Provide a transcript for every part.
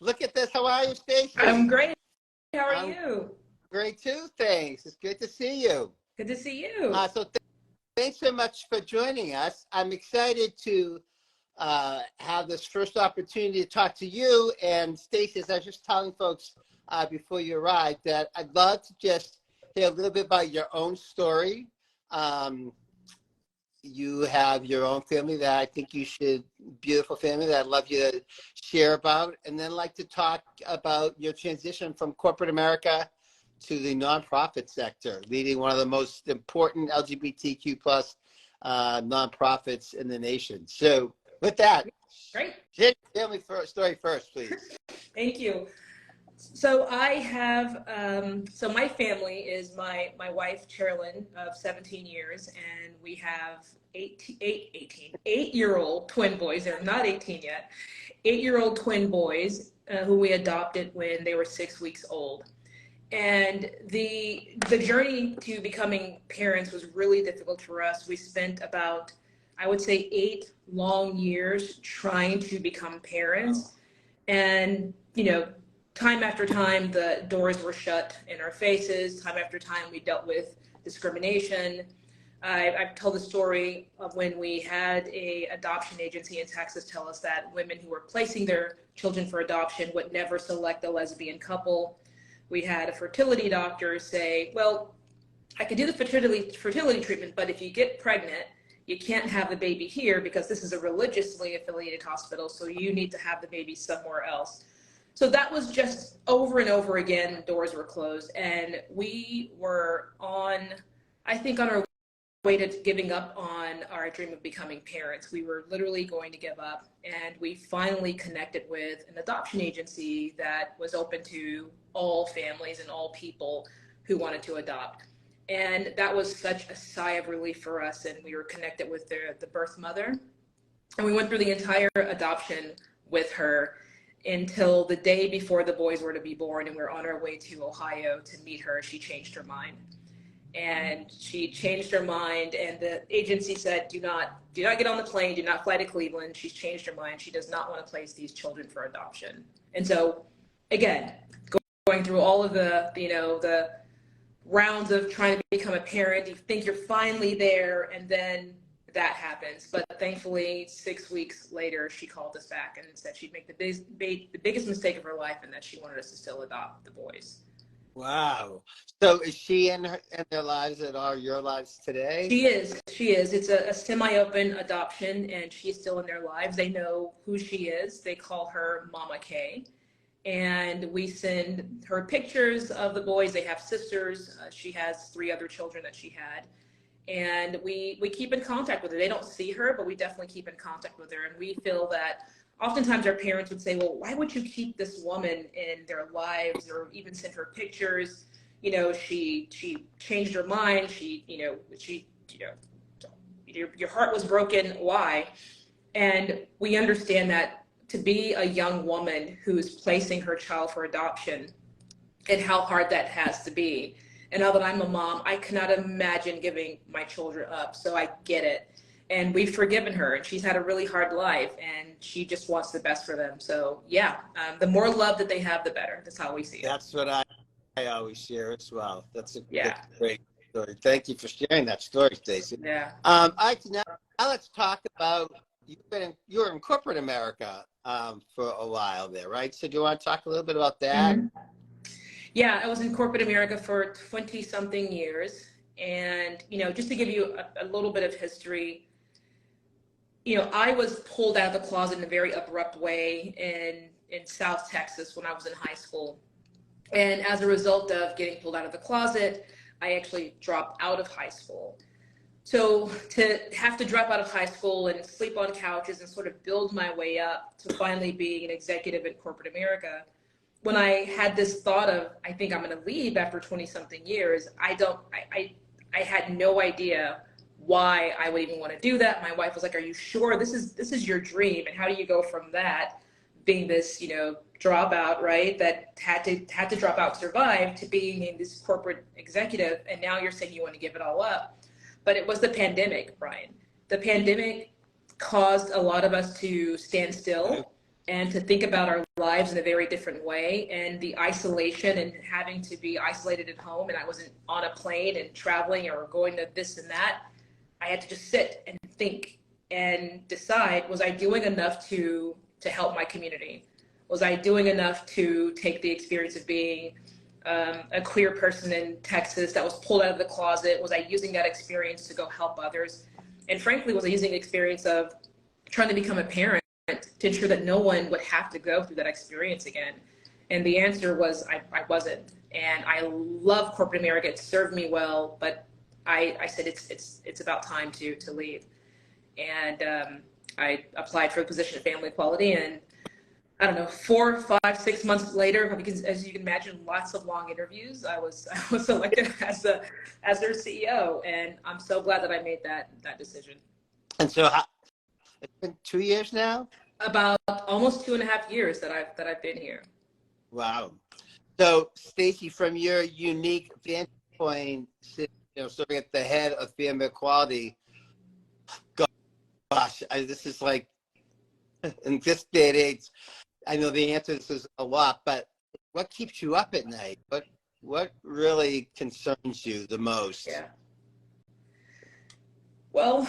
Look at this. How are you, I'm Stacey? great. How are I'm you? great too, thanks. It's good to see you. Good to see you. Thanks so much for joining us. I'm excited to have this first opportunity to talk to you. And Stacey, as I was just telling folks before you arrived, that I'd love to just hear a little bit about your own story. You have your own family that I think you should, beautiful family that I'd love you to share about, and then like to talk about your transition from corporate America to the nonprofit sector, leading one of the most important LGBTQ plus nonprofits in the nation. So with that, Great. share your family story first, please. Thank you. So I have, so my family is my wife, Sherilyn, of 17 years, and we have 8-year-old twin boys. They're not 18 yet. 8-year-old twin boys who we adopted when they were 6 weeks old. And the journey to becoming parents was really difficult for us. We spent about, I would say, 8 long years trying to become parents. And, you know, time after time, the doors were shut in our faces. Time after time, we dealt with discrimination. I've told the story of when we had a adoption agency in Texas tell us that women who were placing their children for adoption would never select a lesbian couple. We had a fertility doctor say, well, I could do the fertility treatment, but if you get pregnant, you can't have the baby here because this is a religiously affiliated hospital, so you need to have the baby somewhere else. So that was just over and over again, doors were closed, and we were on our way to giving up on our dream of becoming parents. We were literally going to give up, and we finally connected with an adoption agency that was open to all families and all people who wanted to adopt. And that was such a sigh of relief for us, and we were connected with the birth mother, and we went through the entire adoption with her until the day before the boys were to be born, and we were on our way to Ohio to meet her. She changed her mind. And she changed her mind, and the agency said, do not get on the plane, do not fly to Cleveland. She's changed her mind. She does not want to place these children for adoption. And so, again, going through all of the rounds of trying to become a parent, you think you're finally there, and then that happens. But thankfully, 6 weeks later, she called us back and said she'd make the biggest mistake of her life, and that she wanted us to still adopt the boys. Wow. So is she in their lives that are your lives today? She is. It's a semi-open adoption, and she's still in their lives. They know who she is. They call her Mama K. And we send her pictures of the boys. They have sisters. She has 3 other children that she had. And we keep in contact with her. They don't see her, but we definitely keep in contact with her. And we feel that oftentimes our parents would say, well, why would you keep this woman in their lives, or even send her pictures? You know, she changed her mind. Your heart was broken. Why? And we understand that to be a young woman who's placing her child for adoption, and how hard that has to be. And now that I'm a mom, I cannot imagine giving my children up. So I get it. And we've forgiven her, and she's had a really hard life, and she just wants the best for them. So yeah, the more love that they have, the better. That's how we see it. That's what I always share as well. That's a great story. Thank you for sharing that story, Stacey. Yeah. All right, now let's talk about, you were in corporate America for a while there, right? So do you want to talk a little bit about that? Mm-hmm. Yeah, I was in corporate America for 20-something years. And, just to give you a little bit of history, I was pulled out of the closet in a very abrupt way in South Texas when I was in high school. And as a result of getting pulled out of the closet, I actually dropped out of high school. So to have to drop out of high school and sleep on couches and sort of build my way up to finally being an executive in corporate America, when I had this thought of, I think I'm going to leave after 20-something years, I had no idea why I would even want to do that. My wife was like, are you sure this is your dream? And how do you go from that being this, dropout, right, that had to drop out to survive, to being in this corporate executive, and now you're saying you want to give it all up? But it was the pandemic, Brian. The pandemic caused a lot of us to stand still and to think about our lives in a very different way, and the isolation and having to be isolated at home, and I wasn't on a plane and traveling or going to this and that. I had to just sit and think and decide, was I doing enough to help my community? Was I doing enough to take the experience of being a queer person in Texas that was pulled out of the closet? Was I using that experience to go help others? And frankly, was I using the experience of trying to become a parent to ensure that no one would have to go through that experience again? And the answer was I wasn't. And I love corporate America. It served me well, but I said it's about time to leave. And I applied for a position at Family Equality, and I don't know, 4, 5, 6 months later, because as you can imagine, lots of long interviews, I was selected as their CEO, and I'm so glad that I made that decision. And so it's been 2 years now? About almost 2.5 years that I've been here. Wow. So Stacey, from your unique vantage point, serving at the head of Family Equality, gosh, this is like, in this day and age, I know the answer to this is a lot, but what keeps you up at night? What really concerns you the most? Yeah. Well,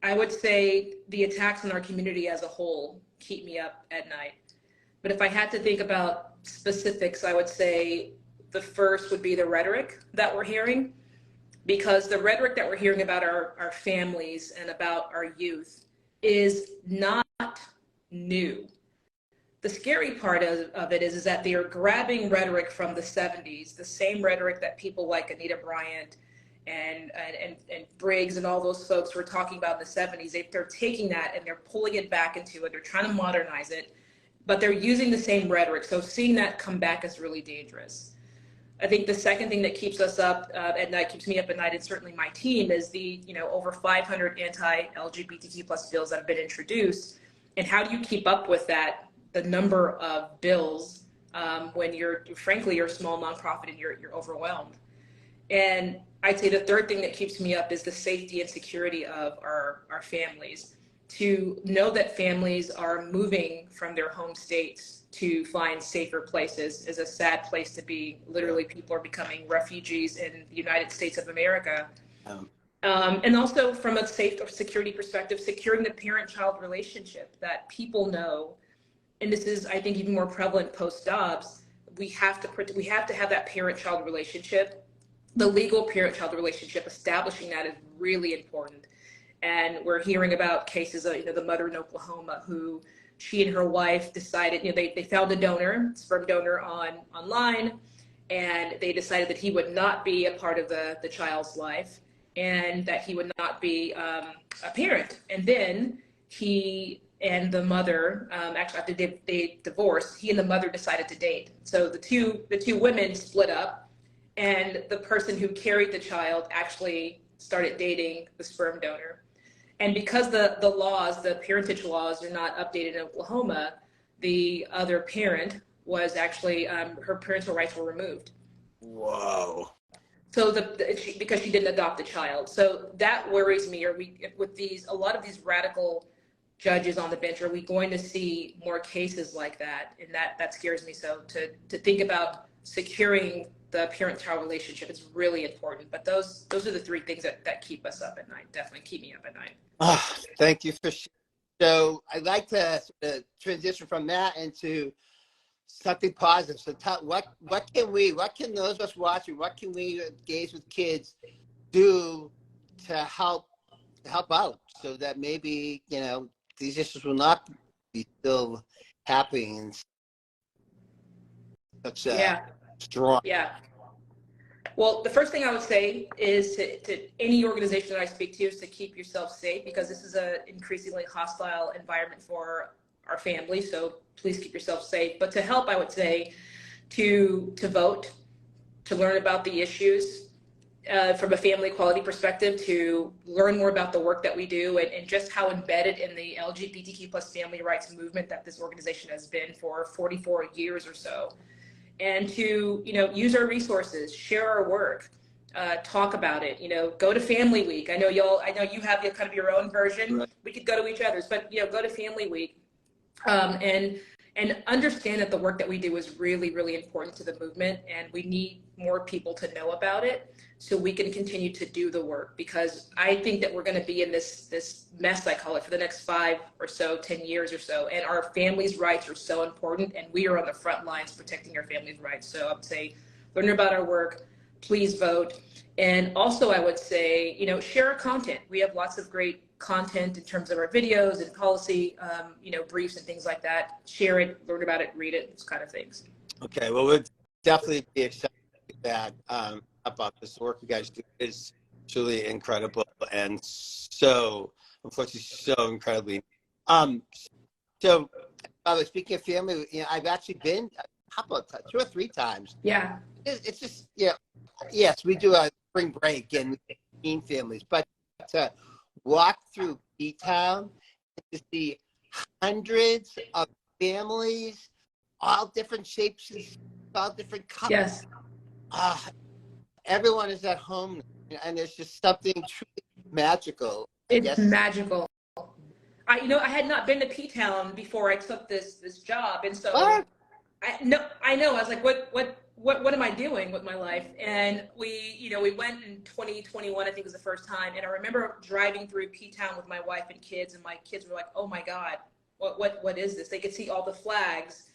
I would say the attacks on our community as a whole keep me up at night. But if I had to think about specifics, I would say the first would be the rhetoric that we're hearing, because the rhetoric that we're hearing about our families and about our youth is not new. The scary part of it is that they are grabbing rhetoric from the 70s, the same rhetoric that people like Anita Bryant and Briggs and all those folks were talking about in the 70s. They're taking that and they're pulling it back into it. They're trying to modernize it, but they're using the same rhetoric. So seeing that come back is really dangerous. I think the second thing that keeps us up at night, keeps me up at night, and certainly my team, is the over 500 anti-LGBTQ plus bills that have been introduced. And how do you keep up with that, the number of bills, when you're a small nonprofit and you're overwhelmed? And I'd say the third thing that keeps me up is the safety and security of our families. To know that families are moving from their home states to find safer places is a sad place to be. Literally, people are becoming refugees in the United States of America. And also from a security perspective, securing the parent-child relationship, that people know, and this is, I think, even more prevalent post-Dobbs, we have to have that parent-child relationship. The legal parent-child relationship, establishing that is really important. And we're hearing about cases of, the mother in Oklahoma who, she and her wife decided, they found a donor, sperm donor online, and they decided that he would not be a part of the child's life, and that he would not be a parent. And then he and the mother, actually after they divorced, he and the mother decided to date. So the two women split up, and the person who carried the child actually started dating the sperm donor. And because the laws, the parentage laws, are not updated in Oklahoma, the other parent was actually, her parental rights were removed. Whoa. So because she didn't adopt the child. So that worries me. With a lot of these radical judges on the bench, are we going to see more cases like that? And that scares me. So to think about securing the parent-child relationship is really important. But those are the three things that keep us up at night, definitely keep me up at night. Oh, thank you for sharing. So I'd like to transition from that into something positive. So what can those of us watching, what can we engage with kids do to help out, so that maybe, these issues will not be still happening in such a strong. Yeah. Well, the first thing I would say is to any organization that I speak to is to keep yourself safe, because this is an increasingly hostile environment for our family. So please keep yourself safe. But to help, I would say to vote, to learn about the issues from a family equality perspective, to learn more about the work that we do, and just how embedded in the LGBTQ plus family rights movement that this organization has been for 44 years or so. And to, use our resources, share our work, talk about it, go to Family Week. I know you have kind of your own version. Right. We could go to each other's, but, go to Family Week, And understand that the work that we do is really, really important to the movement, and we need more people to know about it so we can continue to do the work, because I think that we're going to be in this mess, I call it, for the next 5 or so, 10 years or so, and our families' rights are so important, and we are on the front lines protecting our families' rights. So I would say learn about our work, please vote. And also I would say, you know, share our content. We have lots of great content in terms of our videos and policy, you know, briefs and things like that. Share it, learn about it, read it, those kind of things. Okay, well, we'll definitely be excited that about this work you guys do is truly incredible, and so unfortunately so incredibly. So speaking of family, you know, I've actually been a couple of times, 2 or 3 times. Yeah. It's just, yeah, yes, we do a spring break and teen families, but to walk through B-Town and to see hundreds of families, all different shapes, all different colors. Yes. Everyone is at home, and there's just something truly magical. It's magical. You know, I had not been to P-Town before I took this job, and so I know. I was like, what am I doing with my life? And we went in 2021, I think was the first time, and I remember driving through P-Town with my wife and kids, and my kids were like, oh my God, what is this? They could see all the flags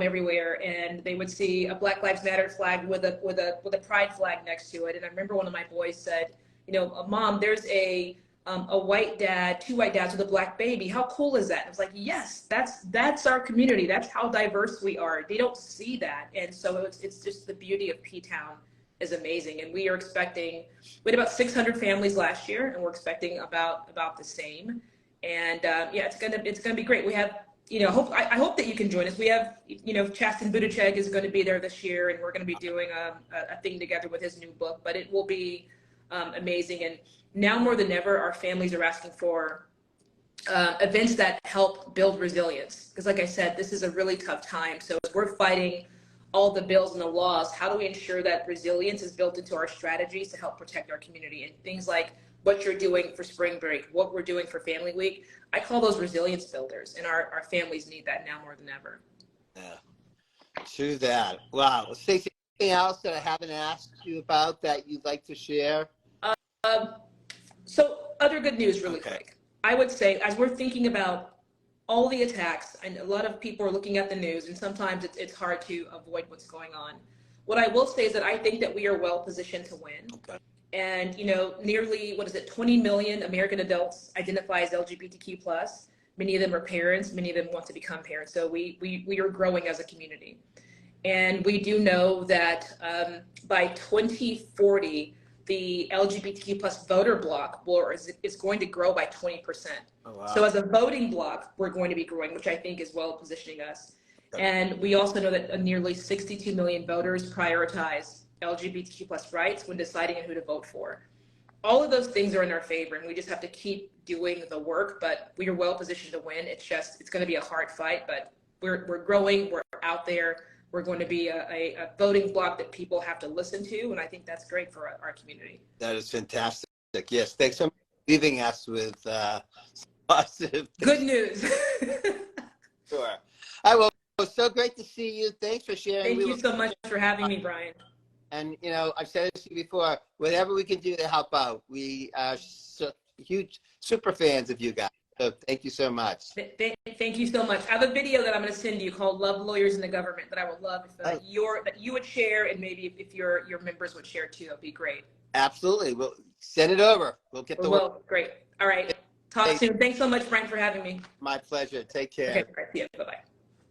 everywhere, and they would see a Black Lives Matter flag with a pride flag next to it. And I remember one of my boys said, you know, Mom, there's a white dad, 2 white dads with a black baby. How cool is that? And I was like, yes, that's our community. That's how diverse we are. They don't see that. And so it's just the beauty of P-Town is amazing. And we are expecting, we had about 600 families last year, and we're expecting about the same. And yeah, it's gonna be great. We have, you know, I hope that you can join us. We have, you know, Chasten Buttigieg is going to be there this year, and we're going to be doing a thing together with his new book, but it will be amazing. And now more than ever, our families are asking for events that help build resilience. Because like I said, this is a really tough time. So as we're fighting all the bills and the laws, how do we ensure that resilience is built into our strategies to help protect our community? And things like what you're doing for spring break, what we're doing for Family Week, I call those resilience builders, and our families need that now more than ever. Yeah, true that. Wow. Stacey, anything else that I haven't asked you about that you'd like to share? So other good news really quick. I would say, as we're thinking about all the attacks, and a lot of people are looking at the news, and sometimes it's hard to avoid what's going on. What I will say is that I think that we are well positioned to win. Okay. And, you know, nearly, 20 million American adults identify as LGBTQ+. Many of them are parents. Many of them want to become parents. So we are growing as a community. And we do know that by 2040, the LGBTQ+ voter bloc is going to grow by 20%. Oh, wow. So as a voting bloc, we're going to be growing, which I think is well positioning us. Okay. And we also know that nearly 62 million voters prioritize LGBTQ+ rights when deciding who to vote for. All of those things are in our favor, and we just have to keep doing the work, but we are well positioned to win. It's going to be a hard fight, but we're growing, we're out there, we're going to be a voting bloc that people have to listen to, and I think that's great for our community. That is fantastic. Yes, thanks so much for leaving us with positive things. Good news. Sure. All right, well, it was so great to see you. Thanks for sharing. Thank you so much for having me, Brian. And, you know, I've said this to you before, whatever we can do to help out, we are huge super fans of you guys. So thank you so much. Thank you so much. I have a video that I'm going to send you called Love Lawyers in the Government that I would love if that you would share, and maybe if your members would share too. That'd be great. Absolutely. We'll send it over. We'll get the work. Well, great. All right. Talk soon. Thanks so much, Brian, for having me. My pleasure. Take care. Okay. Right. See you. Bye-bye.